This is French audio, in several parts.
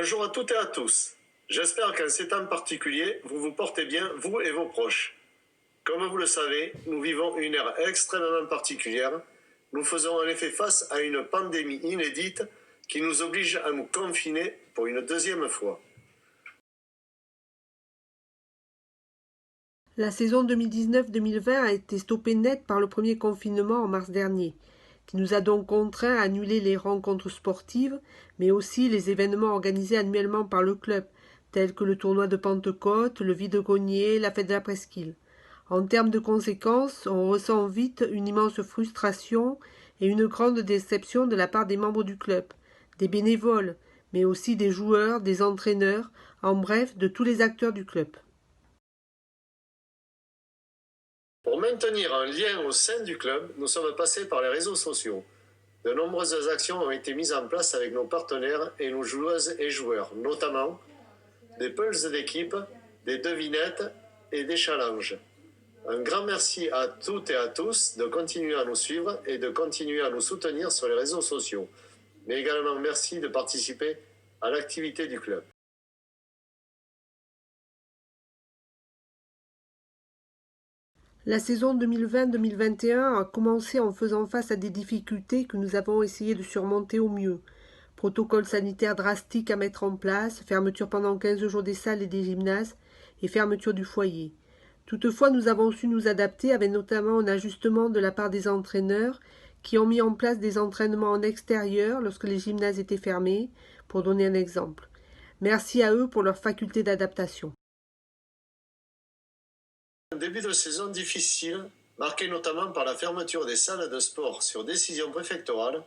Bonjour à toutes et à tous. J'espère qu'en ces temps particuliers, vous vous portez bien, vous et vos proches. Comme vous le savez, nous vivons une ère extrêmement particulière. Nous faisons en effet face à une pandémie inédite qui nous oblige à nous confiner pour une deuxième fois. La saison 2019-2020 a été stoppée net par le premier confinement en mars dernier, qui nous a donc contraints à annuler les rencontres sportives, mais aussi les événements organisés annuellement par le club, tels que le tournoi de Pentecôte, le vide-grenier, la fête de la presqu'île. En termes de conséquences, on ressent vite une immense frustration et une grande déception de la part des membres du club, des bénévoles, mais aussi des joueurs, des entraîneurs, en bref, de tous les acteurs du club. Pour maintenir un lien au sein du club, nous sommes passés par les réseaux sociaux. De nombreuses actions ont été mises en place avec nos partenaires et nos joueuses et joueurs, notamment des pulses d'équipe, des devinettes et des challenges. Un grand merci à toutes et à tous de continuer à nous suivre et de continuer à nous soutenir sur les réseaux sociaux. Mais également merci de participer à l'activité du club. La saison 2020-2021 a commencé en faisant face à des difficultés que nous avons essayé de surmonter au mieux. Protocole sanitaire drastique à mettre en place, fermeture pendant 15 jours des salles et des gymnases et fermeture du foyer. Toutefois, nous avons su nous adapter avec notamment un ajustement de la part des entraîneurs qui ont mis en place des entraînements en extérieur lorsque les gymnases étaient fermés, pour donner un exemple. Merci à eux pour leur faculté d'adaptation. Un début de saison difficile, marqué notamment par la fermeture des salles de sport sur décision préfectorale,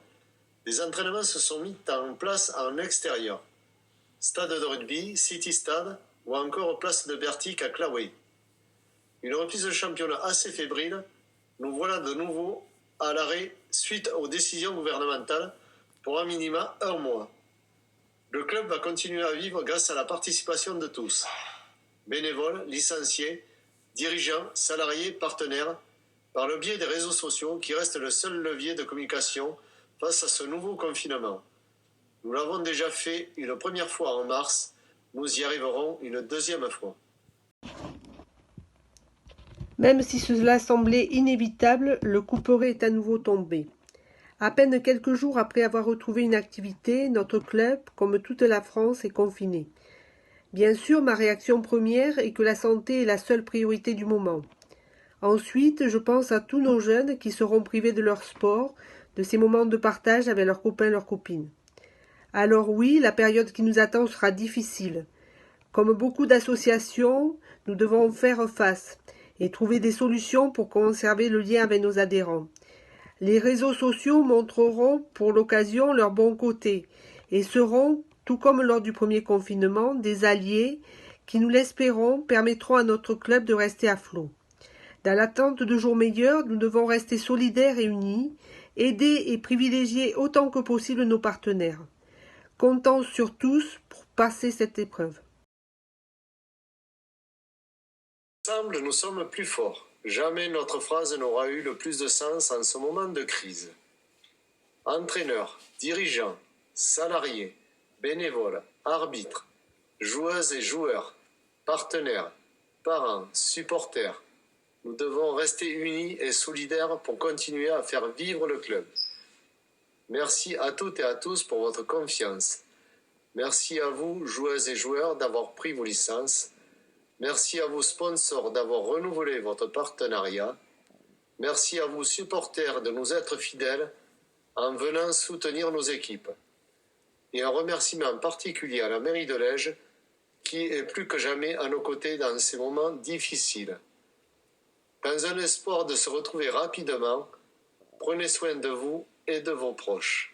les entraînements se sont mis en place en extérieur. Stade de rugby, City Stade ou encore place de Bertic à Claouet. Une reprise de championnat assez fébrile, nous voilà de nouveau à l'arrêt suite aux décisions gouvernementales pour un minima 1 mois. Le club va continuer à vivre grâce à la participation de tous. Bénévoles, licenciés, dirigeants, salariés, partenaires, par le biais des réseaux sociaux qui restent le seul levier de communication face à ce nouveau confinement. Nous l'avons déjà fait une première fois en mars, nous y arriverons une deuxième fois. Même si cela semblait inévitable, le couperet est à nouveau tombé. À peine quelques jours après avoir retrouvé une activité, notre club, comme toute la France, est confiné. Bien sûr, ma réaction première est que la santé est la seule priorité du moment. Ensuite, je pense à tous nos jeunes qui seront privés de leur sport, de ces moments de partage avec leurs copains et leurs copines. Alors oui, la période qui nous attend sera difficile. Comme beaucoup d'associations, nous devons faire face et trouver des solutions pour conserver le lien avec nos adhérents. Les réseaux sociaux montreront pour l'occasion leur bon côté et seront, tout comme lors du premier confinement, des alliés qui, nous l'espérons, permettront à notre club de rester à flot. Dans l'attente de jours meilleurs, nous devons rester solidaires et unis, aider et privilégier autant que possible nos partenaires. Comptons sur tous pour passer cette épreuve. Ensemble, nous sommes plus forts. Jamais notre phrase n'aura eu le plus de sens en ce moment de crise. Entraîneurs, dirigeants, salariés, bénévoles, arbitres, joueuses et joueurs, partenaires, parents, supporters, nous devons rester unis et solidaires pour continuer à faire vivre le club. Merci à toutes et à tous pour votre confiance. Merci à vous, joueuses et joueurs, d'avoir pris vos licences. Merci à vous, sponsors, d'avoir renouvelé votre partenariat. Merci à vous, supporters, de nous être fidèles en venant soutenir nos équipes. Et un remerciement particulier à la mairie de Lège, qui est plus que jamais à nos côtés dans ces moments difficiles. Dans un espoir de se retrouver rapidement, prenez soin de vous et de vos proches.